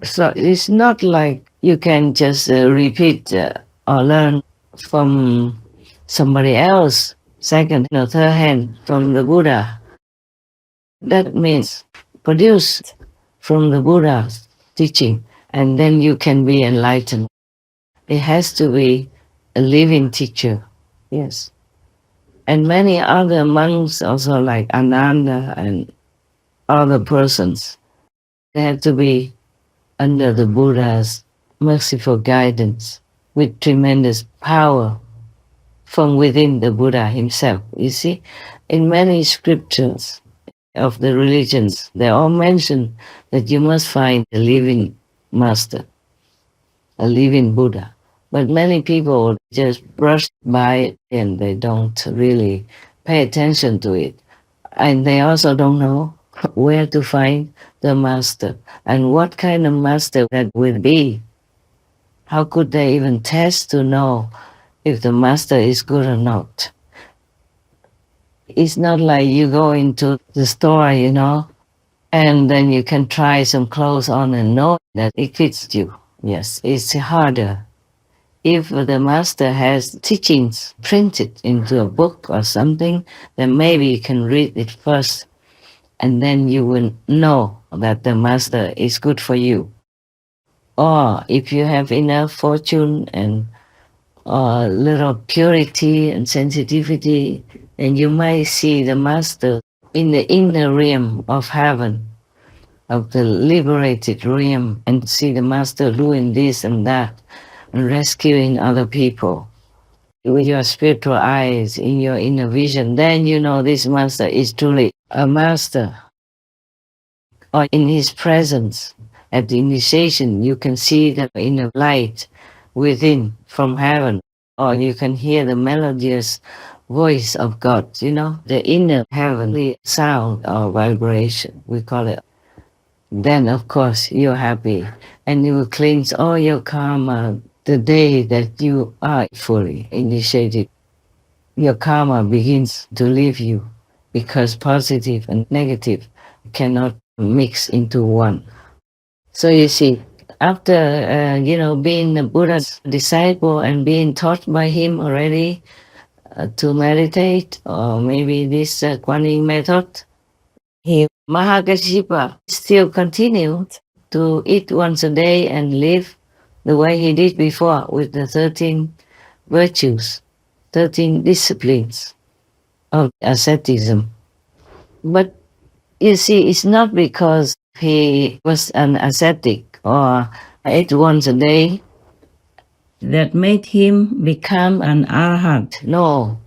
So it's not like you can just repeat or learn from somebody else, second or third hand from the Buddha. That means produced from the Buddha's teaching, and then you can be enlightened. It has to be a living teacher. Yes. And many other monks also like Ananda and other persons, they have to be under the Buddha's merciful guidance with tremendous power from within the Buddha himself. You see, in many scriptures of the religions, they all mention that you must find a living master, a living Buddha. But many people just brush by it and they don't really pay attention to it. And they also don't know where to find the master and what kind of master that will be. How could they even test to know if the master is good or not? It's not like you go into the store, and then you can try some clothes on and know that it fits you. Yes, it's harder. If the master has teachings printed into a book or something, then maybe you can read it first and then you will know that the master is good for you. Or if you have enough fortune and a little purity and sensitivity, then you might see the master in the inner realm of heaven, of the liberated realm, and see the master doing this and that and rescuing other people. With your spiritual eyes, in your inner vision, then you know this master is truly a master. Or in his presence at the initiation, you can see the inner light within from heaven, or you can hear the melodious voice of God, the inner heavenly sound or vibration, we call it. Then, of course, you're happy and you will cleanse all your karma the day that you are fully initiated. Your karma begins to leave you because positive and negative cannot mix into one. So you see, after being the Buddha's disciple and being taught by him already to meditate, or maybe this Kuan Yin method, Mahākāśyapa still continued to eat once a day and live the way he did before with the 13 virtues, 13 disciplines of asceticism. But you see, it's not because he was an ascetic or ate once a day that made him become an arhat. No,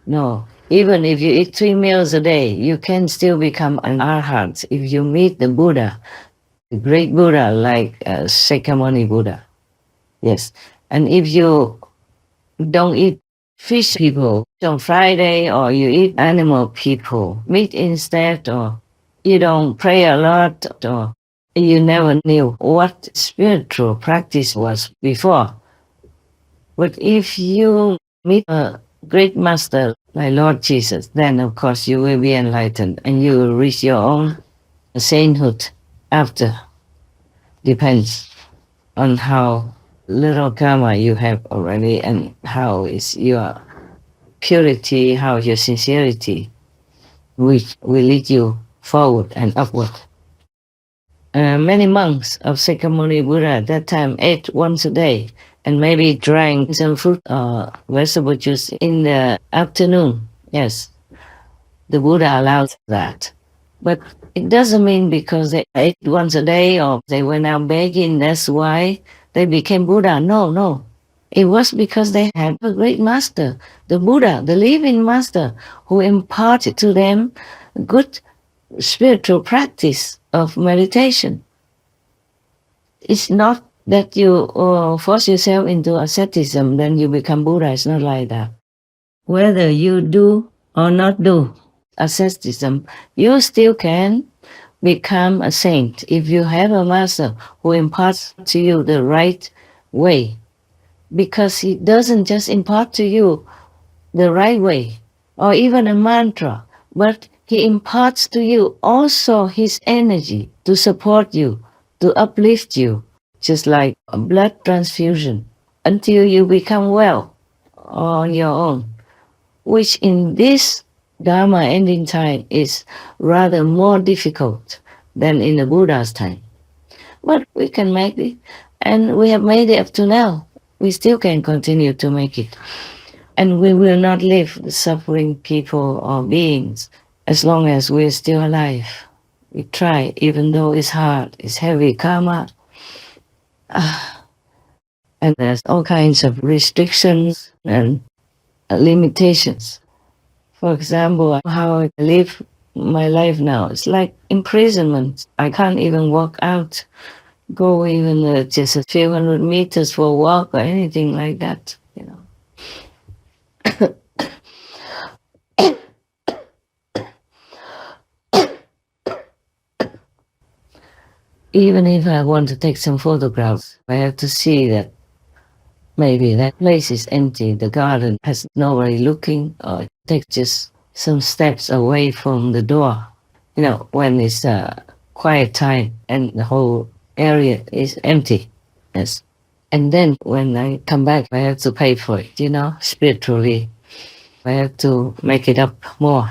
no. Even if you eat 3 meals a day, you can still become an arhat if you meet the Buddha, the great Buddha like Shakyamuni Buddha. Yes. And if you don't eat fish people on Friday, or you eat animal people, meat instead, or you don't pray a lot, or you never knew what spiritual practice was before. But if you meet a great master like Lord Jesus, then of course you will be enlightened and you will reach your own sainthood after. Depends on how little karma you have already and how is your purity, how your sincerity, which will lead you forward and upward. Many monks of Shakyamuni Buddha at that time ate once a day and maybe drank some fruit or vegetable juice in the afternoon. Yes, the Buddha allowed that. But it doesn't mean because they ate once a day or they went out begging, that's why they became Buddha. No, no. It was because they had a great master, the Buddha, the living master, who imparted to them good spiritual practice of meditation. It's not that you force yourself into asceticism, then you become Buddha. It's not like that. Whether you do or not do asceticism, you still can become a saint if you have a master who imparts to you the right way. Because he doesn't just impart to you the right way or even a mantra, but he imparts to you also his energy to support you to uplift you, just like a blood transfusion, until you become well on your own, which in this Dharma ending time is rather more difficult than in the Buddha's time. But we can make it, and we have made it up to now. We still can continue to make it. And we will not leave the suffering people or beings as long as we're still alive. We try, even though it's hard, it's heavy karma. And there's all kinds of restrictions and limitations. For example, how I live my life now, it's like imprisonment. I can't even walk out, go even just a few hundred meters for a walk or anything like that, you know. Even if I want to take some photographs, I have to see that maybe that place is empty, the garden has nobody looking, or take just some steps away from the door. You know, when it's quiet time and the whole area is empty. Yes. And then when I come back, I have to pay for it, you know, spiritually. I have to make it up more,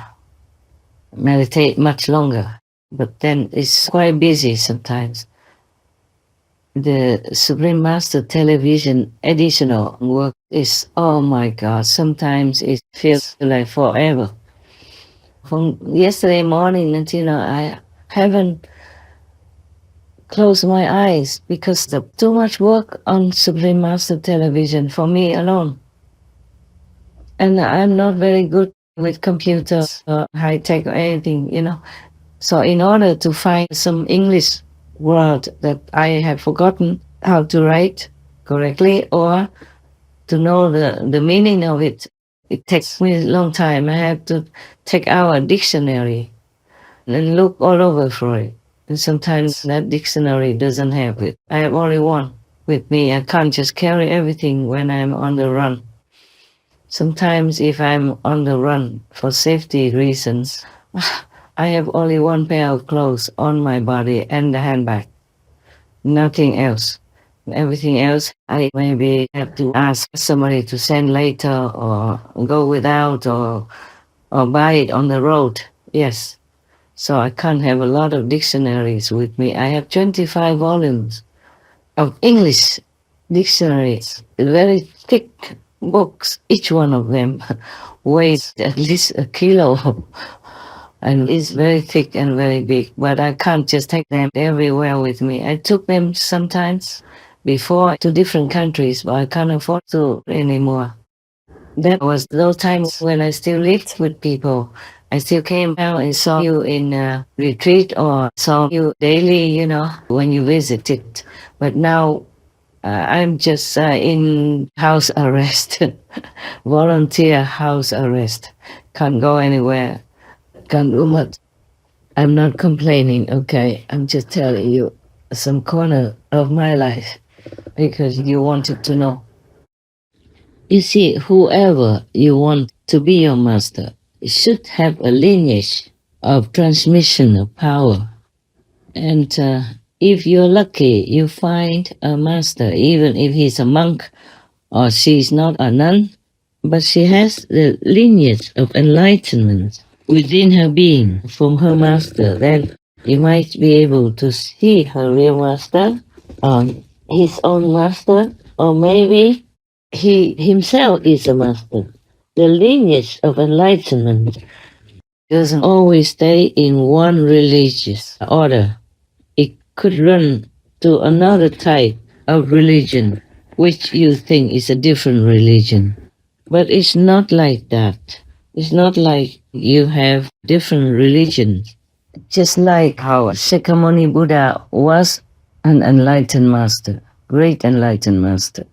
meditate much longer. But then it's quite busy sometimes. The Supreme Master television additional work is, oh my God, sometimes it feels like forever. From yesterday morning until now, I haven't closed my eyes because there's too much work on Supreme Master television for me alone. And I'm not very good with computers or high-tech or anything, you know. So in order to find some English word that I have forgotten how to write correctly or to know the meaning of it, it takes me a long time. I have to take out a dictionary and look all over for it. And sometimes that dictionary doesn't have it. I have only one with me. I can't just carry everything when I'm on the run. Sometimes if I'm on the run for safety reasons, I have only one pair of clothes on my body and the handbag. Nothing else. Everything else, I maybe have to ask somebody to send later or go without or buy it on the road. Yes. So I can't have a lot of dictionaries with me. I have 25 volumes of English dictionaries, very thick books. Each one of them weighs at least a kilo. And it's very thick and very big, but I can't just take them everywhere with me. I took them sometimes before to different countries, but I can't afford to anymore. That was those times when I still lived with people. I still came out and saw you in a retreat or saw you daily, you know, when you visited. But now I'm just in house arrest, volunteer house arrest. Can't go anywhere. Can't do much. I'm not complaining, okay? I'm just telling you some corner of my life because you wanted to know. You see, whoever you want to be your master should have a lineage of transmission of power. And if you're lucky, you find a master, even if he's a monk or she's not a nun, but she has the lineage of enlightenment within her being from her master, then you might be able to see her real master, his own master, or maybe he himself is a master. The lineage of enlightenment doesn't always stay in one religious order. It could run to another type of religion, which you think is a different religion. But it's not like that. It's not like you have different religions. Just like how Shakyamuni Buddha was an enlightened master, great enlightened master.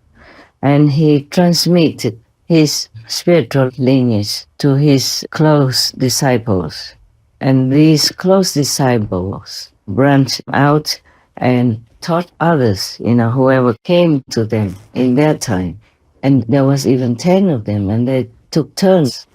And he transmitted his spiritual lineage to his close disciples. And these close disciples branched out and taught others, you know, whoever came to them in their time. And there was even 10 of them, and they took turns.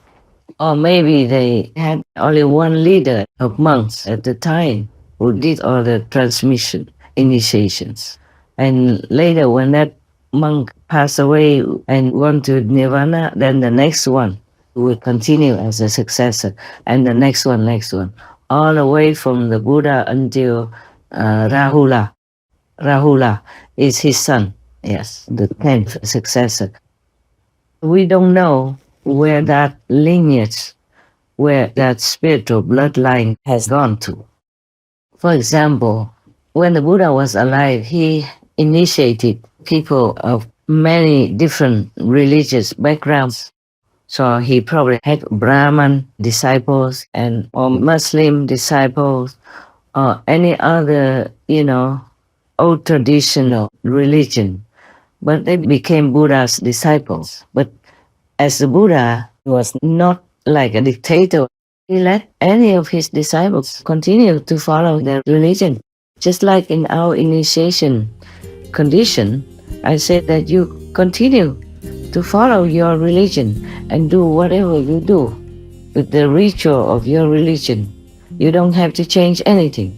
Or maybe they had only one leader of monks at the time who did all the transmission. initiations. And later, when that monk passed away and went to Nirvana, then the next one will continue as a successor, and the next one, all the way from the Buddha until Rahula. Rahula is his son, yes, the 10th successor. We don't know where that lineage, where that spiritual bloodline has gone to. For example, when the Buddha was alive, he initiated people of many different religious backgrounds. So he probably had Brahman disciples and or Muslim disciples or any other, old traditional religion. But they became Buddha's disciples. But as the Buddha was not like a dictator, he let any of his disciples continue to follow their religion. Just like in our initiation condition, I said that you continue to follow your religion and do whatever you do with the ritual of your religion. You don't have to change anything.